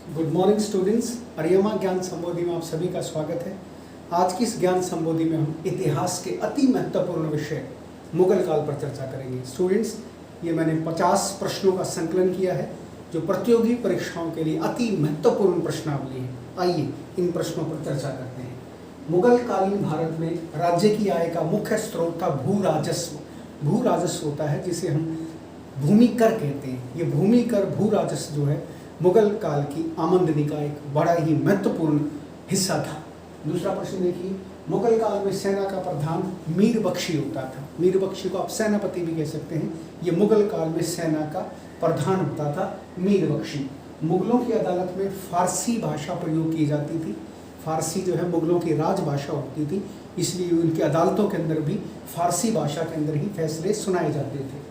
Good morning students. अरियमा ज्ञान संबोधि में आप सभी का स्वागत है। आज की इस ज्ञान संबोधि में हम इतिहास के अति महत्वपूर्ण विषय मुगल काल पर चर्चा करेंगे। स्टूडेंट्स, ये मैंने 50 प्रश्नों का संकलन किया है जो प्रतियोगी परीक्षाओं के लिए अति महत्वपूर्ण प्रश्नावली है। आइए इन प्रश्नों पर चर्चा करते हैं। मुगल कालीन भारत में राज्य की आय का मुख्य स्रोत था भू राजस्व। भू राजस्व होता है जिसे हम भूमि कर कहते हैं। ये भूमि कर भू राजस्व जो है मुगल काल की आमदनी का एक बड़ा ही महत्वपूर्ण हिस्सा था। दूसरा प्रश्न देखिए, मुगल काल में सेना का प्रधान मीर बख्शी होता था। मीर बख्शी को आप सेनापति भी कह सकते हैं। ये मुगल काल में सेना का प्रधान होता था मीर बख्शी। मुगलों की अदालत में फारसी भाषा प्रयोग की जाती थी। फारसी जो है मुगलों की राजभाषा होती थी, इसलिए उनकी अदालतों के अंदर भी फारसी भाषा के अंदर ही फैसले सुनाए जाते थे।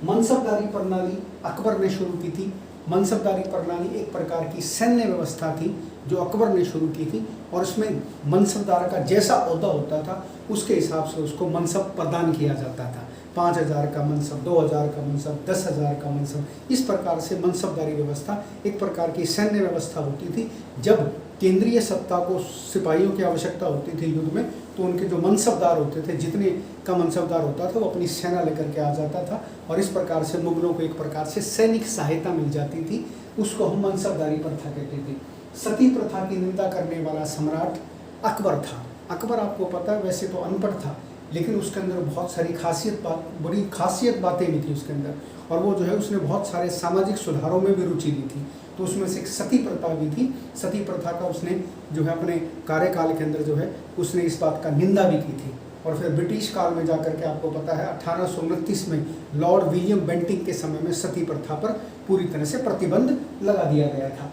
मनसबदारी प्रणाली अकबर ने शुरू की थी। मनसबदारी प्रणाली एक प्रकार की सैन्य व्यवस्था थी जो अकबर ने शुरू की थी, और उसमें मनसबदार का जैसा ओहदा होता था उसके हिसाब से उसको मनसब प्रदान किया जाता था। 5000 का मनसब, 2000 का मनसब, 10,000 का मनसब, इस प्रकार से मनसबदारी व्यवस्था एक प्रकार की सैन्य व्यवस्था होती थी। जब केंद्रीय सत्ता को सिपाहियों की आवश्यकता होती थी युद्ध में, तो उनके जो मनसबदार होते थे, जितने का मनसबदार होता था वो अपनी सेना लेकर के आ जाता था, और इस प्रकार से मुगलों को एक प्रकार से सैनिक सहायता मिल जाती थी। उसको हम मनसबदारी प्रथा कहते थे। सती प्रथा की निंदा करने वाला सम्राट अकबर था। अकबर आपको पता है वैसे तो अनपढ़ था, लेकिन उसके अंदर बहुत सारी बड़ी खासियत बातें भी थी उसके अंदर, और वो जो है उसने बहुत सारे सामाजिक सुधारों में भी रुचि ली थी। तो उसमें से एक सती प्रथा भी थी। सती प्रथा का उसने जो है अपने कार्यकाल के अंदर जो है उसने इस बात का निंदा भी की थी। और फिर ब्रिटिश काल में जाकर के आपको पता है 1829 में लॉर्ड विलियम बेंटिंग के समय में सती प्रथा पर पूरी तरह से प्रतिबंध लगा दिया गया था।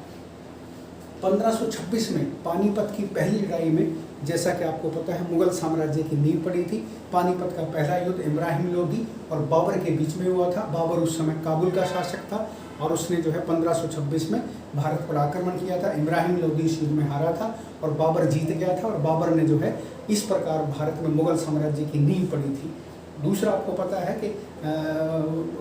1526 में पानीपत की पहली लड़ाई में, जैसा कि आपको पता है, मुगल साम्राज्य की नींव पड़ी थी। पानीपत का पहला युद्ध इब्राहिम लोदी और बाबर के बीच में हुआ था। बाबर उस समय काबुल का शासक था और उसने जो है 1526 में भारत पर आक्रमण किया था। इब्राहिम लोदी इस युद्ध में हारा था और बाबर जीत गया था, और बाबर ने जो है इस प्रकार भारत में मुगल साम्राज्य की नींव पड़ी थी। दूसरा आपको पता है कि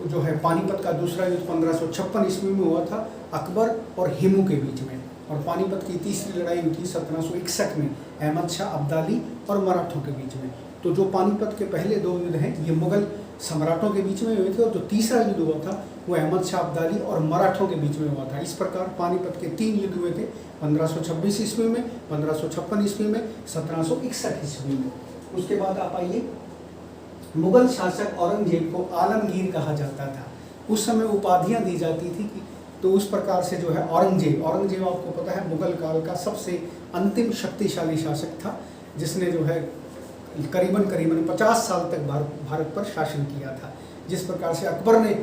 जो है पानीपत का दूसरा युद्ध 1556 ईस्वी में हुआ था अकबर और हिमू के बीच में। और पानीपत की तीसरी लड़ाई हुई थी 1761 में अहमद शाह अब्दाली और मराठों के बीच में। तो जो पानीपत के पहले दो युद्ध हैं ये मुगल सम्राटों के बीच में हुए थे, और जो तीसरा युद्ध हुआ था वो अहमद शाह अब्दाली और मराठों के बीच में हुआ था। इस प्रकार पानीपत के 3 युद्ध हुए थे, 1526 ईस्वी में, 1556 ईस्वी में, 1761 ईस्वी में। उसके बाद आप आइए, मुगल शासक औरंगजेब को आलमगीर कहा जाता था। उस समय उपाधियां दी जाती थी कि तो उस प्रकार से जो है औरंगजेब आपको पता है मुगल काल का सबसे अंतिम शक्तिशाली शासक था, जिसने जो है करीबन 50 साल तक भारत पर शासन किया था। जिस प्रकार से अकबर ने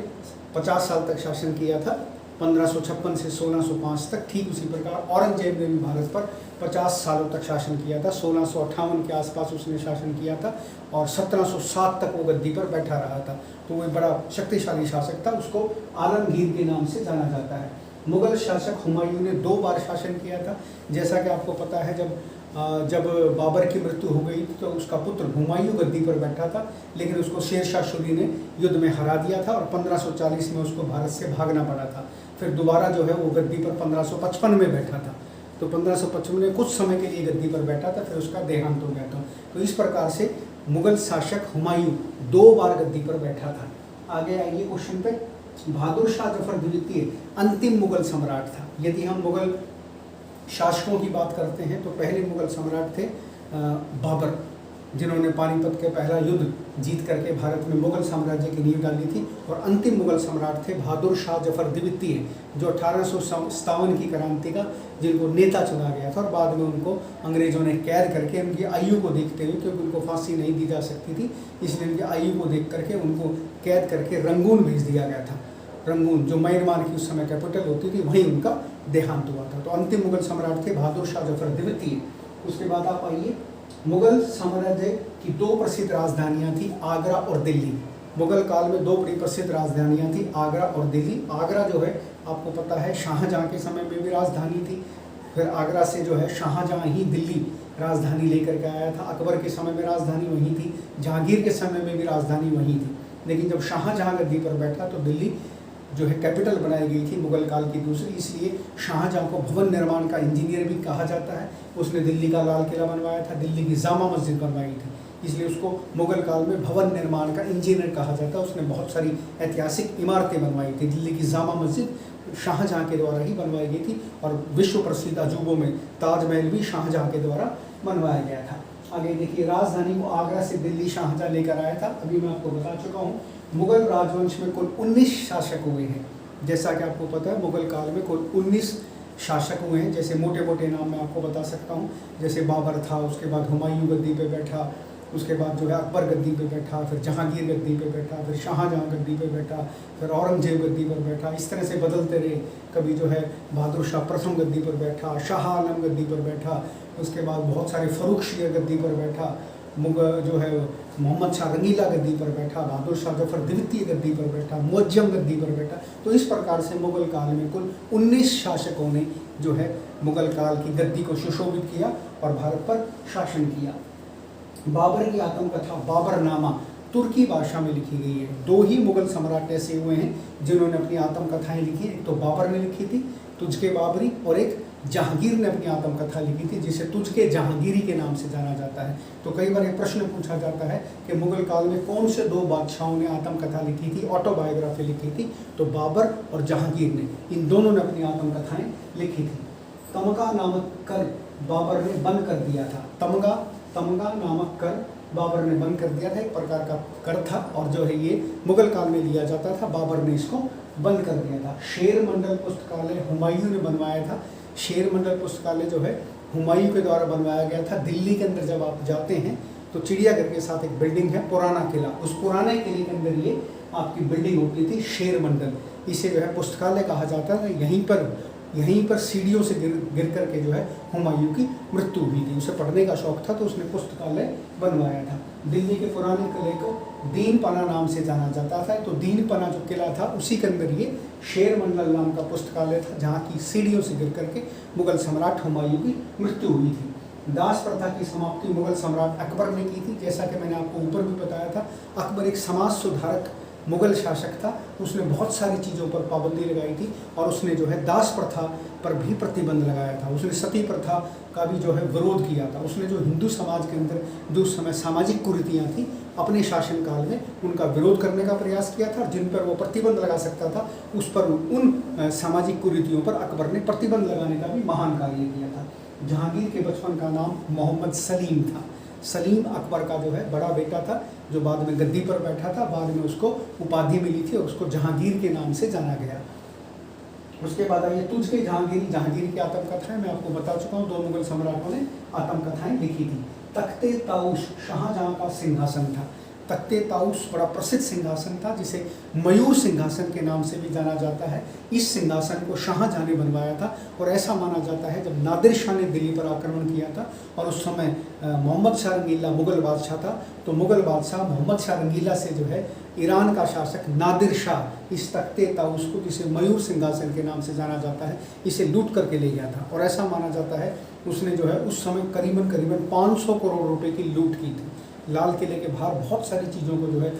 50 साल तक शासन किया था 1556 से 1605 तक, ठीक उसी प्रकार औरंगजेब ने भी भारत पर 50 सालों तक शासन किया था। 1658 के आसपास उसने शासन किया था और 1707 तक वो गद्दी पर बैठा रहा था। तो वो बड़ा शक्तिशाली शासक था, उसको आलमगीर के नाम से जाना जाता है। मुगल शासक हुमायूं ने 2 बार शासन किया था। जैसा कि आपको पता है जब बाबर की मृत्यु हो गई तो उसका पुत्र हुमायूं गद्दी पर बैठा था, लेकिन उसको शेर शाह सूरी ने युद्ध में हरा दिया था और 1540 में उसको भारत से भागना पड़ा था। फिर दोबारा जो है वो गद्दी पर 1555 में बैठा था। तो 1555 में कुछ समय के लिए गद्दी पर बैठा था, फिर उसका देहांत हो गया था। तो इस प्रकार से मुगल शासक हुमायूं 2 बार गद्दी पर बैठा था। आगे आइए क्वेश्चन पे। बहादुर शाह जफर द्वितीय अंतिम मुगल सम्राट था। यदि हम मुगल शासकों की बात करते हैं तो पहले मुगल सम्राट थे बाबर, जिन्होंने पानीपत के पहला युद्ध जीत करके भारत में मुगल साम्राज्य की नींव डाली थी। और अंतिम मुगल सम्राट थे बहादुर शाह जफर द्वितीय, जो 1857 की क्रांति का जिनको नेता चुना गया था, और बाद में उनको अंग्रेजों ने कैद करके उनकी आयु को देखते हुए, क्योंकि उनको फांसी नहीं दी जा सकती थी, इसलिए उनकी आयु को देख करके उनको कैद करके रंगून भेज दिया गया था। रंगून जो म्यांमार की उस समय कैपिटल होती थी, वहीं उनका देहांत हुआ था। तो अंतिम मुगल सम्राट थे बहादुर शाह जफर द्वितीय। उसके बाद आप आइए, मुगल साम्राज्य की 2 प्रसिद्ध राजधानियां थी, आगरा और दिल्ली। मुगल काल में 2 बड़ी प्रसिद्ध राजधानियां थी, आगरा और दिल्ली। आगरा जो है आपको पता है शाहजहां के समय में भी राजधानी थी। फिर आगरा से जो है शाहजहां ही दिल्ली राजधानी लेकर के आया था। अकबर के समय में राजधानी वहीं थी, जहांगीर के समय में भी राजधानी वहीं थी। लेकिन जब शाहजहां गद्दी पर बैठा तो दिल्ली जो है कैपिटल बनाई गई थी मुगल काल की दूसरी, इसलिए शाहजहाँ को भवन निर्माण का इंजीनियर भी कहा जाता है। उसने दिल्ली का लाल किला बनवाया था, दिल्ली की जामा मस्जिद बनवाई थी, इसलिए उसको मुगल काल में भवन निर्माण का इंजीनियर कहा जाता है। उसने बहुत सारी ऐतिहासिक इमारतें बनवाई थी। दिल्ली की जामा मस्जिद शाहजहाँ के द्वारा ही बनवाई गई थी और विश्व प्रसिद्ध अजूबों में ताजमहल भी शाहजहाँ के द्वारा बनवाया गया था। आगे देखिए, राजधानी को आगरा से दिल्ली शाहजहाँ लेकर आया था। अभी मैं आपको बता चुका हूँ मुगल राजवंश में कुल 19 शासक हुए हैं। जैसा कि आपको पता है मुगल काल में कुल 19 शासक हुए हैं। जैसे मोटे मोटे नाम मैं आपको बता सकता हूँ, जैसे बाबर था, उसके बाद हुमायूं गद्दी पे बैठा, उसके बाद जो है अकबर गद्दी पे बैठा, फिर जहांगीर गद्दी पे बैठा, फिर शाहजहाँ गद्दी पे बैठा, फिर औरंगजेब गद्दी पर बैठा। इस तरह से बदलते रहे। कभी जो है बहादुर शाह प्रथम गद्दी पर बैठा, शाह आलम गद्दी पर बैठा, उसके बाद बहुत सारे फरूख शिया गद्दी पर बैठा, मुगल जो है मोहम्मद शाह रंगीला गद्दी पर बैठा, बहादुर शाह जफर द्वितीय गद्दी पर बैठा, मुअज्जम गद्दी पर बैठा। तो इस प्रकार से मुगल काल में कुल 19 शासकों ने जो है मुगल काल की गद्दी को सुशोभित किया और भारत पर शासन किया। बाबर की आत्मकथा बाबरनामा तुर्की भाषा में लिखी गई है। 2 ही मुगल सम्राट ऐसे हुए हैं जिन्होंने अपनी आत्मकथाएं लिखी। एक तो बाबर ने लिखी थी तुझके बाबरी, और एक जहांगीर ने अपनी आत्मकथा लिखी थी जिसे तुझके जहांगीरी के नाम से जाना जाता है। तो कई बार एक प्रश्न पूछा जाता है कि मुगल काल में कौन से 2 बादशाहों ने आत्मकथा लिखी थी, ऑटोबायोग्राफी लिखी थी? तो बाबर और जहांगीर ने, इन दोनों ने अपनी आत्मकथाएं लिखी थी। तमगा नामक कर बाबर ने बंद कर दिया था। तमगा नामक कर बाबर ने बंद कर दिया था। एक प्रकार का कर था और जो है ये मुगल काल में लिया जाता था। बाबर ने इसको बंद कर दिया था। शेर मंडल पुस्तकालय हुमायूं ने बनवाया था। शेर मंडल पुस्तकालय जो है हुमायूं के द्वारा बनवाया गया था। दिल्ली के अंदर जब आप जाते हैं तो चिड़ियाघर के साथ एक बिल्डिंग है पुराना किला, उस पुराने किले के अंदर ये आपकी बिल्डिंग होती थी शेर मंडल। इसे जो है पुस्तकालय कहा जाता है। यहीं पर सीढ़ियों से गिर करके जो है हुमायूं की मृत्यु हुई थी। उसे पढ़ने का शौक था तो उसने पुस्तकालय बनवाया था। दिल्ली के पुराने किले को दीन पना नाम से जाना जाता था। तो दीन पना जो किला था उसी के अंदर ये शेर मंडल नाम का पुस्तकालय था, जहाँ की सीढ़ियों से गिर करके मुगल सम्राट हुमायूं की मृत्यु हुई थी। दास प्रथा की समाप्ति मुगल सम्राट अकबर ने की थी। जैसा कि मैंने आपको ऊपर भी बताया था, अकबर एक समाज सुधारक मुगल शासक था। उसने बहुत सारी चीज़ों पर पाबंदी लगाई थी और उसने जो है दास प्रथा पर भी प्रतिबंध लगाया था। उसने सती प्रथा का भी जो है विरोध किया था। उसने जो हिंदू समाज के अंदर जो उस समय सामाजिक कुरीतियाँ थी अपने शासनकाल में उनका विरोध करने का प्रयास किया था। जिन पर वो प्रतिबंध लगा सकता था उस पर उन सामाजिक कुरीतियों पर अकबर ने प्रतिबंध लगाने का भी महान कार्य किया था। जहांगीर के बचपन का नाम मोहम्मद सलीम था। सलीम अकबर का जो है बड़ा बेटा था जो बाद में गद्दी पर बैठा था। बाद में उसको उपाधि मिली थी और उसको जहांगीर के नाम से जाना गया। उसके बाद आइए तुझके जहांगीर की आत्मकथाएं मैं आपको बता चुका हूँ। 2 मुगल सम्राटों ने आत्मकथाएं लिखी थी। तख्ते ताउस शाहजहाँ का सिंहासन था। तख्ते ताउस बड़ा प्रसिद्ध सिंहासन था जिसे मयूर सिंहासन के नाम से भी जाना जाता है। इस सिंहासन को शाहजहाँ ने बनवाया था और ऐसा माना जाता है जब नादिर शाह ने दिल्ली पर आक्रमण किया था और उस समय मोहम्मद शाह रंगीला मुगल बादशाह था, तो मुगल बादशाह मोहम्मद शाह रंगीला से जो है ईरान का शासक नादिर शाह इस तख्ते ताउस को, जिसे मयूर सिंहासन के नाम से जाना जाता है, इसे लूट करके ले गया था। और ऐसा माना जाता है उसने जो है उस समय करीबन 500 करोड़ रुपए की लूट की थी। लाल किले के बाहर बहुत सारी चीज़ों को जो है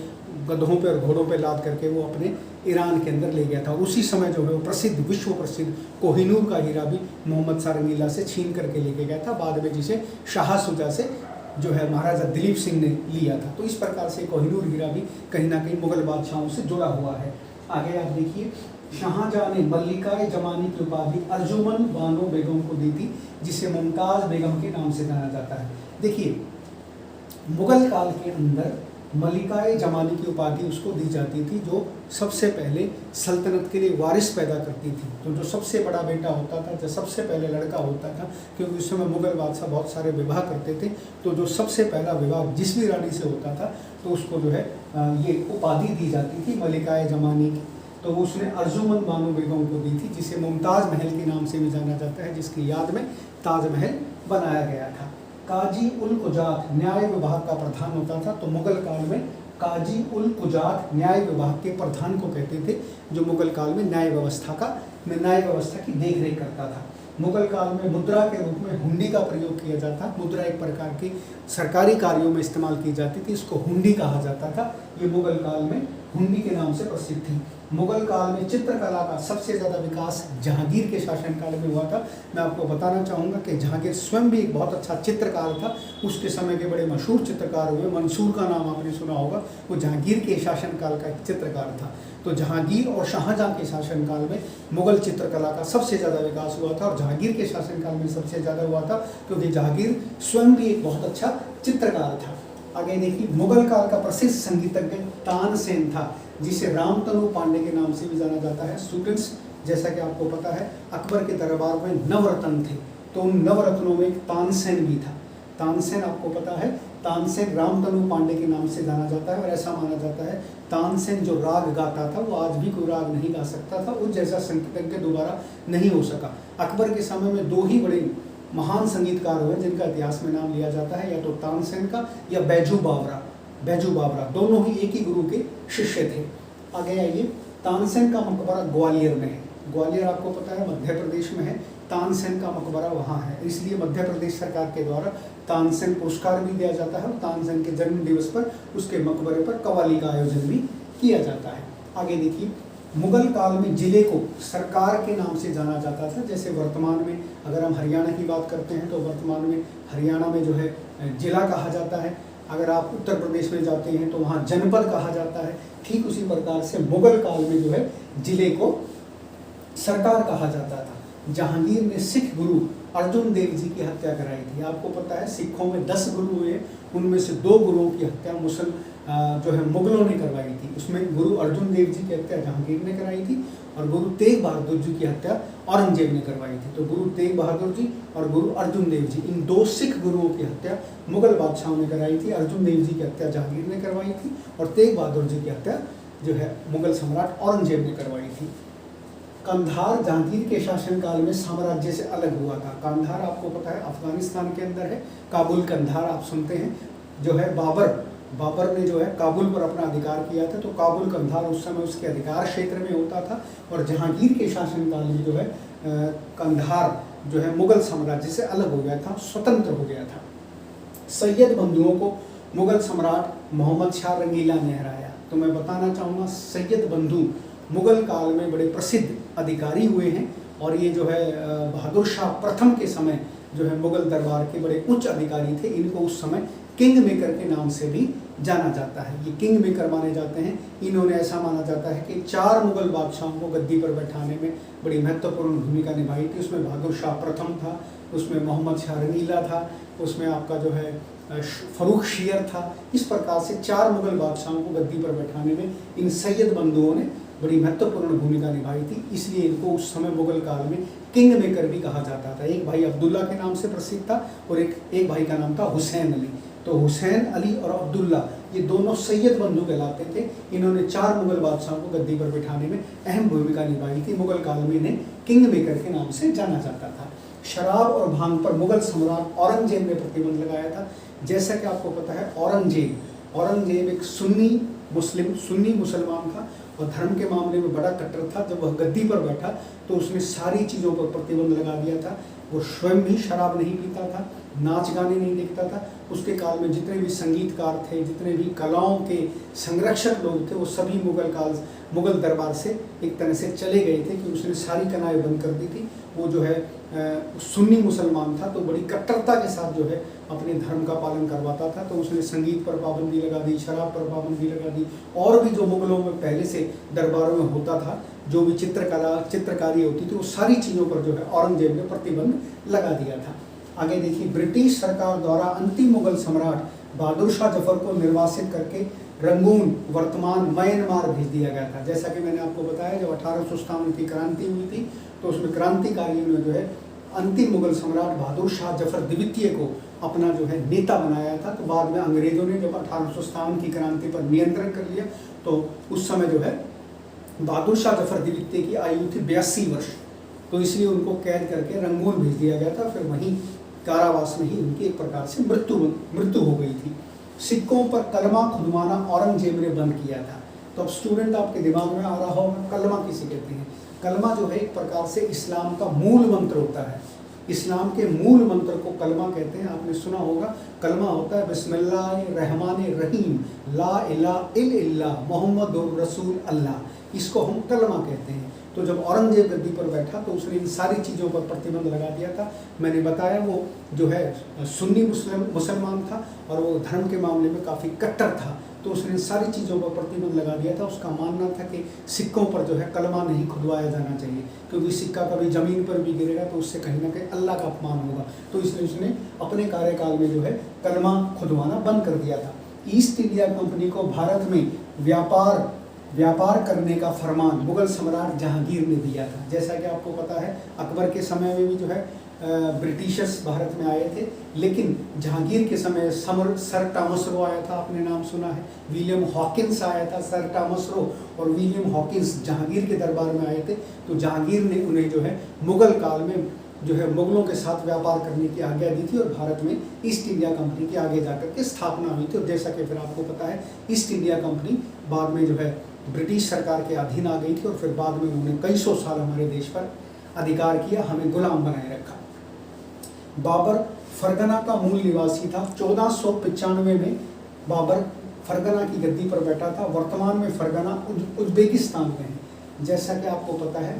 गधों पे और घोड़ों पे लाद करके वो अपने ईरान के अंदर ले गया था। उसी समय जो है वो प्रसिद्ध विश्व प्रसिद्ध कोहिनूर का हीरा भी मोहम्मद शाह रंगीला से छीन करके लेके गया था। बाद में जिसे शाह सुजा से जो है महाराजा दिलीप सिंह ने लिया था। तो इस प्रकार से कोहिनूर हीरा भी कहीं ना कहीं मुगल बादशाहों से जुड़ा हुआ है। आगे आप देखिए, शाहजहाँ ने मल्लिकाए जमानी की उपाधि अर्जुमन बानो बेगम को दी थी जिसे मुमताज़ बेगम के नाम से जाना जाता है। देखिए, मुगल काल के अंदर मल्लिकाए जमानी की उपाधि उसको दी जाती थी जो सबसे पहले सल्तनत के लिए वारिस पैदा करती थी। तो जो सबसे बड़ा बेटा होता था, जो सबसे पहले लड़का होता था, क्योंकि उस समय मुगल बादशाह बहुत सारे विवाह करते थे, तो जो सबसे पहला विवाह जिस भी रानी से होता था तो उसको जो है ये उपाधि दी जाती थी मल्लिकाए जमानी की। तो उसने अर्जुमन बानो बेगम को दी थी जिसे मुमताज़ महल के नाम से भी जाना जाता है, जिसकी याद में ताजमहल बनाया गया था। काजी उल कुजात न्याय विभाग का प्रधान होता था। तो मुगल काल में काजी उल कुजात न्याय विभाग के प्रधान को कहते थे, जो मुगल काल में न्याय व्यवस्था की देखरेख करता था। मुगल काल में मुद्रा के रूप में हुंडी का प्रयोग किया जाता। मुद्रा एक प्रकार की सरकारी कार्यों में इस्तेमाल की जाती थी, इसको हुंडी कहा जाता था। ये मुगल काल में हुंडी के नाम से प्रसिद्ध थी। मुगल काल में चित्रकला का सबसे ज़्यादा विकास जहांगीर के शासनकाल में हुआ था। मैं आपको बताना चाहूँगा कि जहांगीर स्वयं भी एक बहुत अच्छा चित्रकार था। उसके समय के बड़े मशहूर चित्रकार हुए, मंसूर का नाम आपने सुना होगा, वो जहांगीर के शासनकाल का एक चित्रकार था। तो जहांगीर और शाहजहां के शासनकाल में मुगल चित्रकला का सबसे ज़्यादा विकास हुआ था, और जहांगीर के शासनकाल में सबसे ज़्यादा हुआ था क्योंकि जहांगीर स्वयं भी एक बहुत अच्छा चित्रकार था। आगे देखिए, मुगल काल का प्रसिद्ध संगीतज्ञ तानसेन था, जिसे रामतनु पांडे के नाम से भी जाना जाता है। स्टूडेंट्स, जैसा कि आपको पता है अकबर के दरबार में नवरत्न थे, तो उन नवरत्नों में एक तानसेन भी था। तानसेन आपको पता है, तानसेन रामतनु पांडे के नाम से जाना जाता है, और ऐसा माना जाता है तानसेन जो राग गाता था वो आज भी कोई राग नहीं गा सकता था, उस जैसा संगीतज्ञ दोबारा नहीं हो सका। अकबर के समय में दो ही बड़े महान संगीतकार हुए जिनका इतिहास में नाम लिया जाता है, या तो तानसेन का या बैजू बावरा। बैजू बावरा दोनों ही एक ही गुरु के शिष्य थे। आगे आइए, तानसेन का मकबरा ग्वालियर में है। ग्वालियर आपको पता है मध्य प्रदेश में है, तानसेन का मकबरा वहाँ है, इसलिए मध्य प्रदेश सरकार के द्वारा तानसेन पुरस्कार भी दिया जाता है, और तानसेन के जन्म दिवस पर उसके मकबरे पर कव्वाली का आयोजन भी किया जाता है। आगे देखिए, मुगल काल में जिले को सरकार के नाम से जाना जाता था। जैसे वर्तमान में अगर हम हरियाणा की बात करते हैं तो वर्तमान में हरियाणा में जो है जिला कहा जाता है। अगर आप उत्तर प्रदेश में जाते हैं तो वहाँ जनपद कहा जाता है। ठीक उसी प्रकार से मुगल काल में जो है जिले को सरकार कहा जाता था। जहांगीर ने सिख गुरु अर्जुन देव जी की हत्या कराई थी। आपको पता है सिखों में 10 गुरु हुए, उनमें से 2 गुरुओं की हत्या जो है मुगलों ने करवाई थी। उसमें गुरु अर्जुन देव जी की हत्या जहांगीर ने कराई थी, और गुरु तेग बहादुर जी की हत्या औरंगजेब ने करवाई थी। तो गुरु तेग बहादुर जी और गुरु अर्जुन देव जी, इन 2 सिख गुरुओं की हत्या मुगल बादशाहों ने कराई थी। अर्जुन देव जी की हत्या जहांगीर ने करवाई थी, और तेग बहादुर जी की हत्या जो है मुगल सम्राट औरंगजेब ने करवाई थी। कंधार जहांगीर के शासनकाल में साम्राज्य से अलग हुआ था। कंधार आपको पता है अफगानिस्तान के अंदर है। काबुल कंधार आप सुनते हैं, जो है बाबर ने जो है काबुल पर अपना अधिकार किया था, तो काबुल कंधार उस समय उसके अधिकार क्षेत्र में होता था। और जहांगीर के शासनकाल में जो है कंधार जो है मुगल साम्राज्य से अलग हो गया था, स्वतंत्र हो गया था। सैयद बंधुओं को मुगल सम्राट मोहम्मद शाह रंगीला ने हराया। तो मैं बताना चाहूँगा, सैयद बंधु मुगल काल में बड़े प्रसिद्ध अधिकारी हुए हैं, और ये जो है बहादुर शाह प्रथम के समय जो है मुगल दरबार के बड़े उच्च अधिकारी थे। इनको उस समय किंग मेकर के नाम से भी जाना जाता है। ये किंग मेकर माने जाते हैं। इन्होंने ऐसा माना जाता है कि 4 मुगल बादशाहों को गद्दी पर बैठाने में बड़ी महत्वपूर्ण भूमिका निभाई थी। उसमें बहादुर शाह प्रथम था, उसमें मोहम्मद शाह रंगीला था, उसमें आपका जो है फरूख शियर था। इस प्रकार से 4 मुगल बादशाहों को गद्दी पर बैठाने में इन सैयद बंधुओं ने बड़ी महत्वपूर्ण भूमिका निभाई थी, इसलिए इनको उस समय मुगल काल में किंग मेकर भी कहा जाता था। एक भाई अब्दुल्ला के नाम से प्रसिद्ध था, और एक भाई का नाम था हुसैन अली। तो हुसैन अली और अब्दुल्ला ये दोनों सैयद बंधु कहलाते थे। इन्होंने 4 मुगल बादशाहों को गद्दी पर बिठाने में अहम भूमिका निभाई थी। मुगल काल में इन्हें किंग मेकर के नाम से जाना जाता था। शराब और भांग पर मुगल सम्राट औरंगजेब ने प्रतिबंध लगाया था। जैसा कि आपको पता है औरंगजेब एक सुन्नी मुसलमान था, और धर्म के मामले में बड़ा कट्टर था। जब वह गद्दी पर बैठा तो उसने सारी चीज़ों पर प्रतिबंध लगा दिया था। वो स्वयं भी शराब नहीं पीता था, नाच गाने नहीं देखता था। उसके काल में जितने भी संगीतकार थे, जितने भी कलाओं के संरक्षक लोग थे, वो सभी मुगल दरबार से एक तरह से चले गए थे, कि उसने सारी कलाएं बंद कर दी थी। वो जो है सुन्नी मुसलमान था, तो बड़ी कट्टरता के साथ जो है अपने धर्म का पालन करवाता था। तो उसने संगीत पर पाबंदी लगा दी, शराब पर पाबंदी लगा दी, और भी जो मुगलों में पहले से दरबारों में होता था, जो भी चित्रकारी होती थी, वो सारी चीज़ों पर जो है औरंगजेब ने प्रतिबंध लगा दिया था। आगे देखिए, ब्रिटिश सरकार द्वारा अंतिम मुगल सम्राट बहादुर शाह जफर को निर्वासित करके रंगून वर्तमान म्यांमार भेज दिया गया था। जैसा कि मैंने आपको बताया, जब 1857 की क्रांति हुई थी, तो उसमें क्रांतिकारियों ने जो है अंतिम मुगल सम्राट बहादुर शाह जफर द्वितीय को अपना जो है नेता बनाया था। तो बाद में अंग्रेजों ने जब 1857 की क्रांति पर नियंत्रण कर लिया, तो उस समय जो है बहादुर शाह जफर द्वितीय की आयु थी 82 वर्ष। तो इसलिए उनको कैद करके रंगून भेज दिया गया था। फिर वहीं कारावास में ही उनकी एक प्रकार से मृत्यु हो गई थी। सिक्कों पर कलमा खुदवाना औरंगजेब ने बंद किया था। तो अब स्टूडेंट आपके दिमाग में आ रहा होगा, कलमा किसे कहते हैं? कलमा जो है एक प्रकार से इस्लाम का मूल मंत्र होता है। इस्लाम के मूल मंत्र को कलमा कहते हैं। आपने सुना होगा, कलमा होता है बिस्मिल्लाहिर्रहमानिर्रहीम ला इलाहा इल्लल्लाह मुहम्मदुर रसूल अल्लाह। इसको हम कलमा कहते हैं। तो जब औरंगजेब गद्दी पर बैठा तो उसने इन सारी चीज़ों पर प्रतिबंध लगा दिया था। मैंने बताया वो जो है सुन्नी मुसलमान था और वो धर्म के मामले में काफ़ी कट्टर था, तो उसने इन सारी चीज़ों पर प्रतिबंध लगा दिया था। उसका मानना था कि सिक्कों पर जो है कलमा नहीं खुदवाया जाना चाहिए, क्योंकि सिक्का कभी ज़मीन पर भी गिरेगा तो उससे कहीं ना कहीं अल्लाह का अपमान होगा। तो इसलिए उसने अपने कार्यकाल में जो है कलमा खुदवाना बंद कर दिया था। ईस्ट इंडिया कंपनी को भारत में व्यापार करने का फरमान मुगल सम्राट जहांगीर ने दिया था। जैसा कि आपको पता है अकबर के समय में भी जो है ब्रिटिशर्स भारत में आए थे, लेकिन जहांगीर के समय सर टॉमस रो आया था, आपने नाम सुना है। विलियम हॉकिंस आया था। सर टॉमस रो और विलियम हॉकिंस जहांगीर के दरबार में आए थे। तो जहांगीर ने उन्हें जो है मुगल काल में जो है मुगलों के साथ व्यापार करने की आज्ञा दी थी और भारत में ईस्ट इंडिया कंपनी की आगे जाकर के स्थापना हुई थी। और जैसा कि फिर आपको पता है ईस्ट इंडिया कंपनी बाद में जो है ब्रिटिश सरकार के अधीन आ गई थी और फिर बाद में उन्होंने कई सौ साल हमारे देश पर अधिकार किया, हमें गुलाम बनाए रखा। बाबर फरगना का मूल निवासी था। 1495 में बाबर फरगना की गद्दी पर बैठा था। वर्तमान में फरगना उज्बेकिस्तान में है। जैसा कि आपको पता है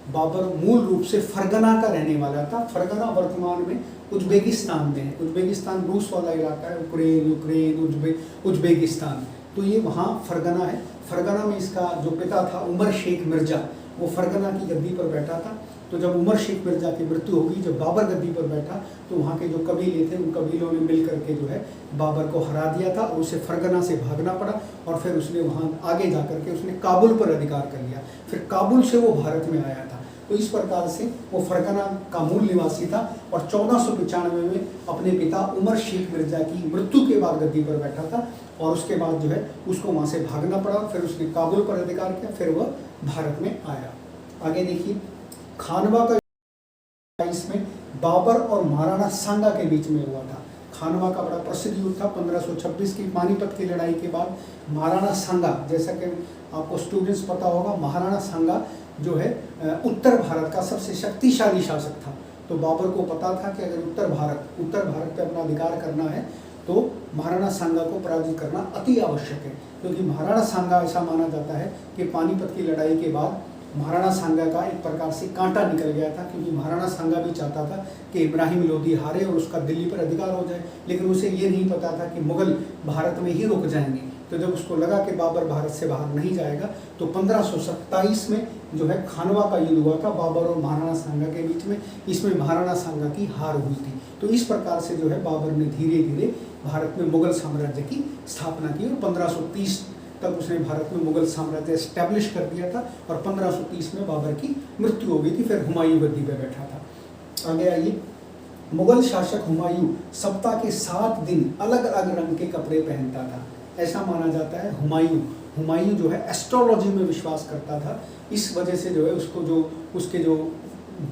बाबर मूल रूप से फरगना का रहने वाला था। फरगना वर्तमान में उज्बेकिस्तान में है। उज्बेकिस्तान रूस वाला इलाका है, यूक्रेन उज्बेकिस्तान, तो ये वहाँ फरगना है। फरगना में इसका जो पिता था उमर शेख मिर्जा, वो फरगना की गद्दी पर बैठा था। तो जब उमर शेख मिर्जा की मृत्यु होगी, जब बाबर गद्दी पर बैठा, तो वहाँ के जो कबीले थे उन कबीलों ने मिल करके जो है बाबर को हरा दिया था और उसे फरगना से भागना पड़ा और फिर उसने वहाँ आगे जा करके उसने काबुल पर अधिकार कर लिया। फिर काबुल से वो भारत में आया था। तो इस प्रकार से वो फरगना का मूल निवासी था और 1495 में अपने पिता उमर शेख मिर्जा की मृत्यु के बाद गद्दी पर बैठा था और उसके बाद जो है उसको वहाँ से भागना पड़ा। फिर उसने काबुल पर अधिकार किया, फिर वह भारत में आया। आगे देखिए, खानवा का इसमें बाबर और महाराणा सांगा के बीच में हुआ था। खानवा का बड़ा प्रसिद्ध युद्ध था 1526 की पानीपत की लड़ाई के बाद। महाराणा सांगा, जैसा कि आपको स्टूडेंट्स पता होगा, महाराणा सांगा जो है उत्तर भारत का सबसे शक्तिशाली शासक था। तो बाबर को पता था कि अगर उत्तर भारत पे अपना अधिकार करना है तो महाराणा सांगा को पराजित करना अति आवश्यक है, क्योंकि महाराणा सांगा, ऐसा माना जाता है कि पानीपत की लड़ाई के बाद महाराणा सांगा का एक प्रकार से कांटा निकल गया था, क्योंकि महाराणा सांगा भी चाहता था कि इब्राहिम लोदी हारे और उसका दिल्ली पर अधिकार हो जाए, लेकिन उसे ये नहीं पता था कि मुगल भारत में ही रुक जाएंगे। तो जब उसको लगा कि बाबर भारत से बाहर नहीं जाएगा, तो 1527 में जो है खानवा का युद्ध हुआ था बाबर और महाराणा सांगा के बीच में। इसमें महाराणा सांगा की हार हुई थी। तो इस प्रकार से जो है बाबर ने धीरे धीरे भारत में मुगल साम्राज्य की स्थापना की और 1530 तक उसने भारत में मुगल साम्राज्य एस्टैब्लिश कर दिया था और 1530 में बाबर की मृत्यु हो गई थी। फिर हुमायूं गद्दी पर बैठा था। आगे आइए, मुगल शासक हुमायूं सप्ताह के 7 दिन अलग अलग रंग के कपड़े पहनता था। ऐसा माना जाता है हुमायूं जो है एस्ट्रोलॉजी में विश्वास करता था। इस वजह से जो है उसके जो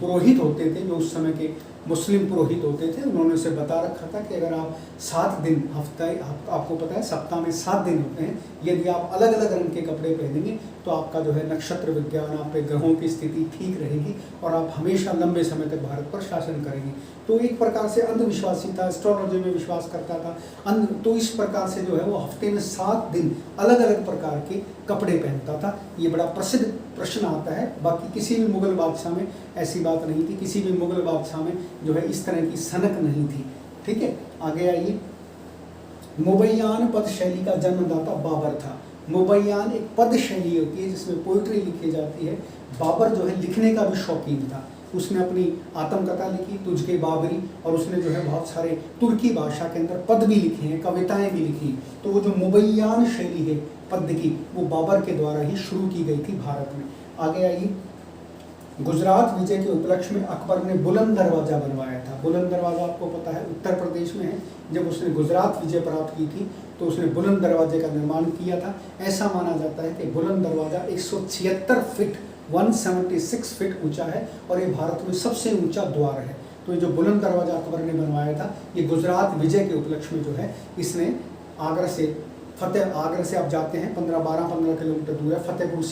पुरोहित होते थे, जो उस समय के मुस्लिम पुरोहित होते थे, उन्होंने उसे बता रखा था कि अगर आप 7 दिन आपको पता है सप्ताह में 7 दिन होते हैं, यदि आप अलग अलग रंग के कपड़े पहनेंगे तो आपका जो है नक्षत्र विज्ञान, आप पे ग्रहों की स्थिति ठीक रहेगी और आप हमेशा लंबे समय तक भारत पर शासन करेंगे। तो एक प्रकार से अंधविश्वासी था, एस्ट्रोलॉजी में विश्वास करता था। तो इस प्रकार से जो है वो हफ्ते में 7 दिन अलग अलग प्रकार के कपड़े पहनता था। ये बड़ा प्रसिद्ध प्रश्न आता है। बाकी किसी भी मुगल बादशाह में ऐसी बात नहीं थी, किसी भी मुगल बादशाह में जो है इस तरह की सनक नहीं थी। ठीक है, आगे आइए। मुबैयान पद शैली का जन्मदाता बाबर था। मुबैयान एक पद शैली होती है जिसमें पोइट्री लिखी जाती है। बाबर जो है लिखने का भी शौकीन था। उसने अपनी आत्मकथा लिखी तुझके बाबरी, और उसने जो है बहुत सारे तुर्की भाषा के अंदर पद भी लिखे हैं, कविताएं भी लिखी। तो वो जो मुबैयान शैली है पद्य की, वो बाबर के द्वारा ही शुरू की गई थी भारत में। आगे आइए, गुजरात विजय के उपलक्ष्य में अकबर ने बुलंद दरवाजा बनवाया था। बुलंद दरवाजा आपको पता है उत्तर प्रदेश में है। जब उसने गुजरात विजय प्राप्त की थी तो उसने बुलंद दरवाजे का निर्माण किया था। ऐसा माना जाता है कि बुलंद दरवाजा 176 फीट 176 फीट ऊंचा है और ये भारत में सबसे ऊंचा द्वार है। तो ये जो बुलंद दरवाजा अकबर ने बनवाया था, ये गुजरात विजय के उपलक्ष्य में जो है इसने आगरा से आप जाते हैं 15 किलोमीटर दूर है फतेहपुर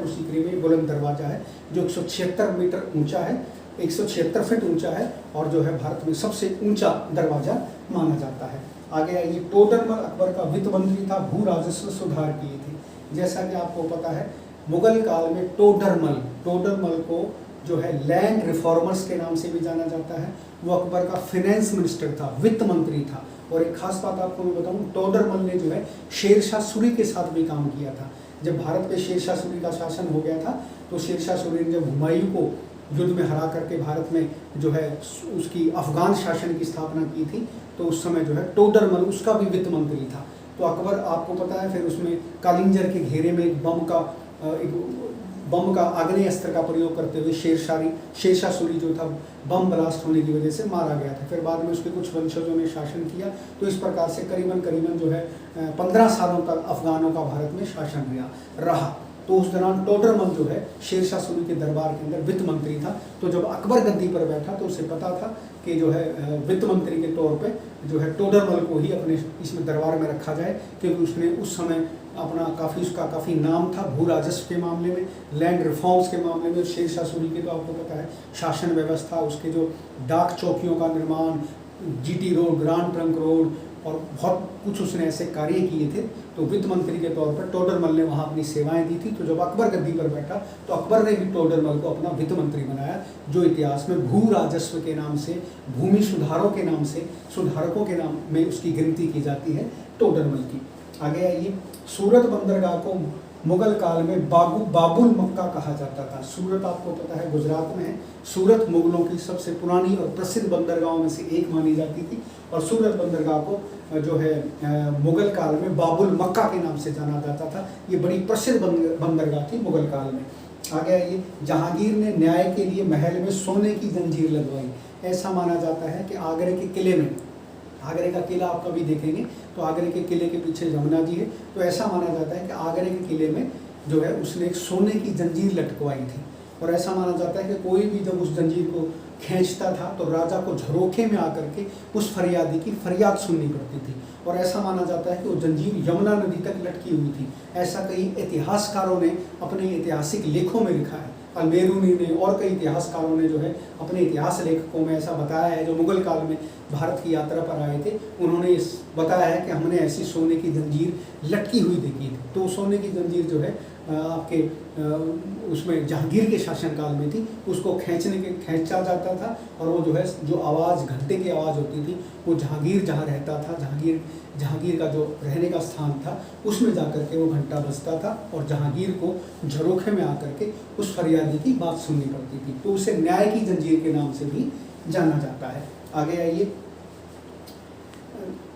सीकरी में बुलंद दरवाजा है जो 176 मीटर ऊंचा है, 176 फीट ऊंचा है और जो है भारत में सबसे ऊंचा दरवाजा माना जाता है। आगे आइए, टोडरमल अकबर का वित्त मंत्री था, भू राजस्व सुधार किए थे। जैसा कि आपको पता है मुगल काल में टोडरमल को जो है लैंड रिफॉर्मर्स के नाम से भी जाना जाता है। वो अकबर का फिनेंस मिनिस्टर था, वित्त मंत्री था। और एक खास बात आपको मैं बताऊं, टोडरमल ने जो है शेरशाह सूरी के साथ भी काम किया था। जब भारत पे शेरशाह सूरी का शासन हो गया था तो शेरशाह सूरी ने जब हुमायूं को युद्ध में हरा करके भारत में जो है उसकी अफगान शासन की स्थापना की थी, तो उस समय जो है टोडरमल उसका भी वित्त मंत्री था। तो अकबर, आपको पता है, फिर उसमें कालिंजर के घेरे में एक बम का आग्नेय अस्त्र का प्रयोग करते हुए शेरशाह सूरी जो था बम ब्लास्ट होने की वजह से मारा गया था। फिर बाद में उसके कुछ वंशजों ने शासन किया। तो इस प्रकार से करीबन जो है 15 सालों तक अफगानों का भारत में शासन रहा। तो उस दौरान टोडरमल जो है शेरशाह सूरी के दरबार के अंदर वित्त मंत्री था। तो जब अकबर गद्दी पर बैठा तो उसे पता था कि जो है वित्त मंत्री के तौर पे जो है टोडरमल को ही अपने इसमें दरबार में रखा जाए, क्योंकि उसने उस समय उसका काफ़ी नाम था भू राजस्व के मामले में, लैंड रिफॉर्म्स के मामले में। शेरशाह सूरी के तो आपको पता है शासन व्यवस्था, उसके जो डाक चौकियों का निर्माण, GT road, grand trunk road और बहुत कुछ उसने ऐसे कार्य किए थे। तो वित्त मंत्री के तौर पर टोडरमल ने वहाँ अपनी सेवाएं दी थी। तो जब अकबर गद्दी पर बैठा तो अकबर ने भी टोडरमल को अपना वित्त मंत्री बनाया, जो इतिहास में भू राजस्व के नाम से, भूमि सुधारों के नाम से, सुधारकों के नाम में उसकी गिनती की जाती है टोडरमल की। आगे आइए, सूरत बंदरगाह को मुगल काल में बाबुल मक्का कहा जाता था। सूरत आपको पता है गुजरात में है। सूरत मुगलों की सबसे पुरानी और प्रसिद्ध बंदरगाहों में से एक मानी जाती थी। और सूरत बंदरगाह को जो है मुगल काल में बाबुल मक्का के नाम से जाना जाता था। ये बड़ी प्रसिद्ध बंदरगाह थी मुगल काल में। आगे आइए, जहांगीर ने न्याय के लिए महल में सोने की जंजीर लगवाई। ऐसा माना जाता है कि आगरे के किले में, आगरे का किला आप कभी देखेंगे तो आगरे के किले के पीछे यमुना जी है, तो ऐसा माना जाता है कि आगरे के किले में जो है उसने एक सोने की जंजीर लटकवाई थी। और ऐसा माना जाता है कि कोई भी जब उस जंजीर को खींचता था तो राजा को झरोखे में आकर के उस फरियादी की फरियाद सुननी पड़ती थी। और ऐसा माना जाता है कि वो जंजीर यमुना नदी तक लटकी हुई थी। ऐसा कई इतिहासकारों ने अपने ऐतिहासिक लेखों में लिखा है। अलमेरूनी ने और कई इतिहासकारों ने जो है अपने इतिहास लेखकों में ऐसा बताया है, जो मुगल काल में भारत की यात्रा पर आए थे, उन्होंने बताया है कि हमने ऐसी सोने की जंजीर लटकी हुई देखी थी। तो सोने की जंजीर जो है आपके उसमें जहांगीर के शासनकाल में थी। उसको खींचा जाता था और वो जो है जो आवाज़, घंटे की आवाज़ होती थी, वो जहांगीर जहाँ रहता था, जहांगीर का जो रहने का स्थान था, उसमें जाकर के वो घंटा बजता था और जहांगीर को झरोखे में आकर के उस फरियादी की बात सुननी पड़ती थी। तो उसे न्याय की जंजीर के नाम से भी जाना जाता है। आगे आइए,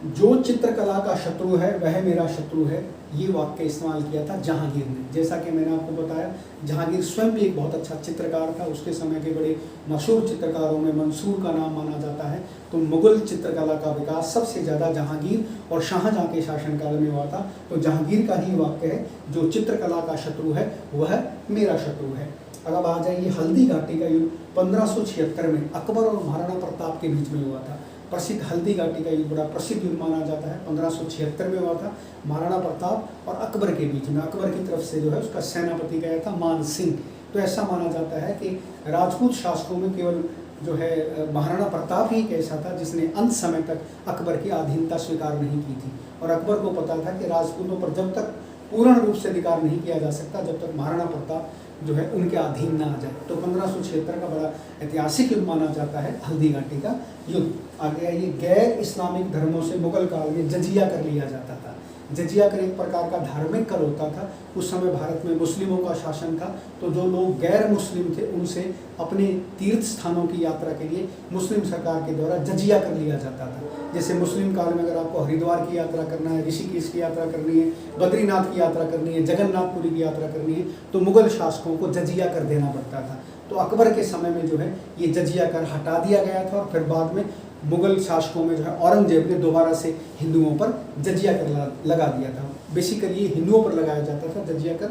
जो चित्रकला का शत्रु है वह मेरा शत्रु है, ये वाक्य इस्तेमाल किया था जहांगीर ने। जैसा कि मैंने आपको बताया, जहांगीर स्वयं भी एक बहुत अच्छा चित्रकार था। उसके समय के बड़े मशहूर चित्रकारों में मंसूर का नाम माना जाता है। तो मुगल चित्रकला का विकास सबसे ज़्यादा जहांगीर और शाहजहाँ के शासनकाल में हुआ था। तो जहांगीर का ही वाक्य है, जो चित्रकला का शत्रु है वह मेरा शत्रु है। अब आ जाइए, हल्दी घाटी का युद्ध 1576 में अकबर और महाराणा प्रताप के बीच में हुआ था। प्रसिद्ध हल्दी घाटी का युद्ध बड़ा प्रसिद्ध युद्ध माना जाता है। 1576 में हुआ था, महाराणा प्रताप और अकबर के बीच में। अकबर की तरफ से जो है उसका सेनापति गया था मान सिंह। तो ऐसा माना जाता है कि राजपूत शासकों में केवल जो है महाराणा प्रताप ही एक ऐसा था जिसने अंत समय तक अकबर की अधीनता स्वीकार नहीं की थी। और अकबर को पता था कि राजपूतों पर जब तक पूर्ण रूप से अधिकार नहीं किया जा सकता जब तक महाराणा प्रताप जो है उनके अधीन ना आ जाए। तो 1576 का बड़ा ऐतिहासिक युद्ध माना जाता है हल्दी घाटी का युद्ध। आगे आइए, गैर इस्लामिक धर्मों से मुगल काल में जजिया कर लिया जाता था। जजिया कर एक प्रकार का धार्मिक कर होता था। उस समय भारत में मुस्लिमों का शासन था, तो जो लोग गैर मुस्लिम थे उनसे अपने तीर्थ स्थानों की यात्रा के लिए मुस्लिम सरकार के द्वारा जजिया कर लिया जाता था। जैसे मुस्लिम काल में अगर आपको हरिद्वार की यात्रा करना है, ऋषिकेश की यात्रा करनी है, बद्रीनाथ की यात्रा करनी है, जगन्नाथपुरी की यात्रा करनी है, तो मुगल शासकों को जजिया कर देना पड़ता था। तो अकबर के समय में जो है ये जजिया कर हटा दिया गया था और फिर बाद में मुगल शासकों में जो है औरंगजेब ने दोबारा से हिंदुओं पर जजिया कर लगा दिया था। बेसिकली हिंदुओं पर लगाया जाता था जजिया कर,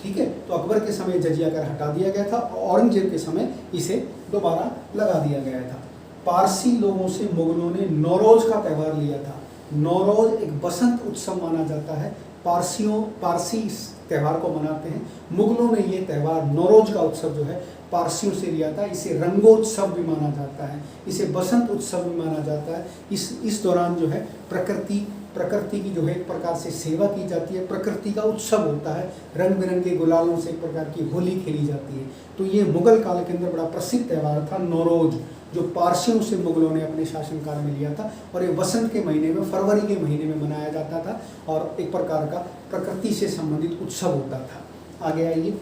ठीक है। तो अकबर के समय जजिया कर हटा दिया गया था, औरंगजेब के समय इसे दोबारा लगा दिया गया था। पारसी लोगों से मुगलों ने नौरोज का त्यौहार लिया था। नौरोज एक बसंत उत्सव माना जाता है। पारसी इस त्यौहार को मनाते हैं। मुगलों ने ये त्यौहार नौरोज का उत्सव जो है पारसियों से लिया था। इसे रंगोत्सव भी माना जाता है, इसे बसंत उत्सव भी माना जाता है। इस दौरान जो है प्रकृति प्रकृति की जो है एक प्रकार से सेवा की जाती है, प्रकृति का उत्सव होता है, रंग बिरंगे गुलालों से एक प्रकार की होली खेली जाती है। तो ये मुगल काल के अंदर बड़ा प्रसिद्ध त्यौहार था नौरोज, जो पारसियों से मुगलों ने अपने शासनकाल में लिया था, और ये वसंत के महीने में, फरवरी के महीने में मनाया जाता था और एक प्रकार का प्रकृति से संबंधित उत्सव होता था। आगे आइए,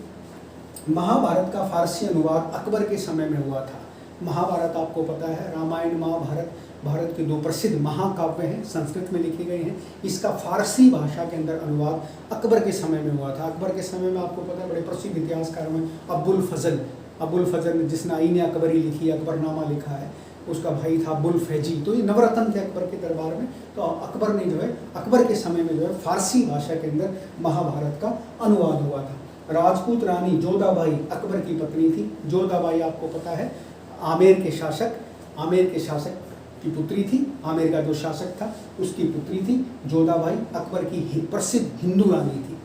महाभारत का फारसी अनुवाद अकबर के समय में हुआ था। महाभारत आपको पता है, रामायण महाभारत भारत के दो प्रसिद्ध महाकाव्य हैं, संस्कृत में लिखे गए हैं। इसका फारसी भाषा के अंदर अनुवाद अकबर के समय में हुआ था। अकबर के समय में आपको पता है बड़े प्रसिद्ध इतिहासकार में अबुल फजल ने, जिसने आईने अकबरी लिखी, अकबरनामा लिखा है, उसका भाई था अबुल फैजी। तो ये नवरत्न थे अकबर के दरबार में। तो अकबर ने जो है, अकबर के समय में जो है फारसी भाषा के अंदर महाभारत का अनुवाद हुआ था। राजपूत रानी जोधाबाई अकबर की पत्नी थी। जोधाबाई आपको पता है आमेर के शासक की पुत्री थी। आमेर का जो शासक था उसकी पुत्री थी जोधाबाई। अकबर की प्रसिद्ध हिंदू रानी थी,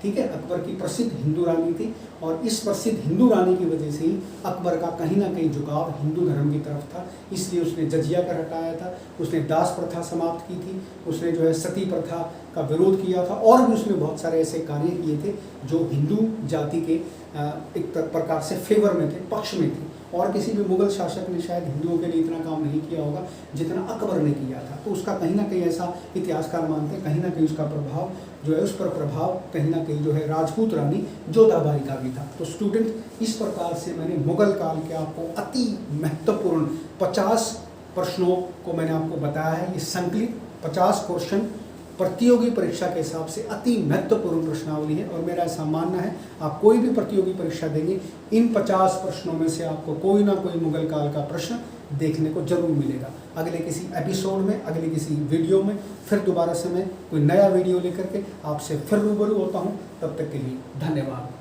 ठीक है, अकबर की प्रसिद्ध हिंदू रानी थी। और इस प्रसिद्ध हिंदू रानी की वजह से ही अकबर का कहीं ना कहीं झुकाव हिंदू धर्म की तरफ था, इसलिए उसने जजिया कर हटाया था, उसने दास प्रथा समाप्त की थी, उसने जो है सती प्रथा का विरोध किया था, और भी उसने बहुत सारे ऐसे कार्य किए थे जो हिंदू जाति के एक प्रकार से फेवर में थे, पक्ष में थे। और किसी भी मुगल शासक ने शायद हिंदुओं के लिए इतना काम नहीं किया होगा जितना अकबर ने किया था। तो उसका कहीं ना कहीं, ऐसा इतिहासकार मानते हैं, कहीं ना कहीं उसका प्रभाव जो है, उस पर प्रभाव कहीं ना कहीं जो है राजपूत रानी जोधाबाई का भी था। तो स्टूडेंट, इस प्रकार से मैंने मुगल काल के आपको अति महत्वपूर्ण 50 प्रश्नों को मैंने आपको बताया है। ये संकलित 50 क्वेश्चन प्रतियोगी परीक्षा के हिसाब से अति महत्वपूर्ण प्रश्नावली है, और मेरा ऐसा मानना है आप कोई भी प्रतियोगी परीक्षा देंगे, इन 50 प्रश्नों में से आपको कोई ना कोई मुगल काल का प्रश्न देखने को जरूर मिलेगा। अगले किसी एपिसोड में, अगले किसी वीडियो में फिर दोबारा से मैं कोई नया वीडियो लेकर के आपसे फिर रूबरू होता हूँ। तब तक के लिए धन्यवाद।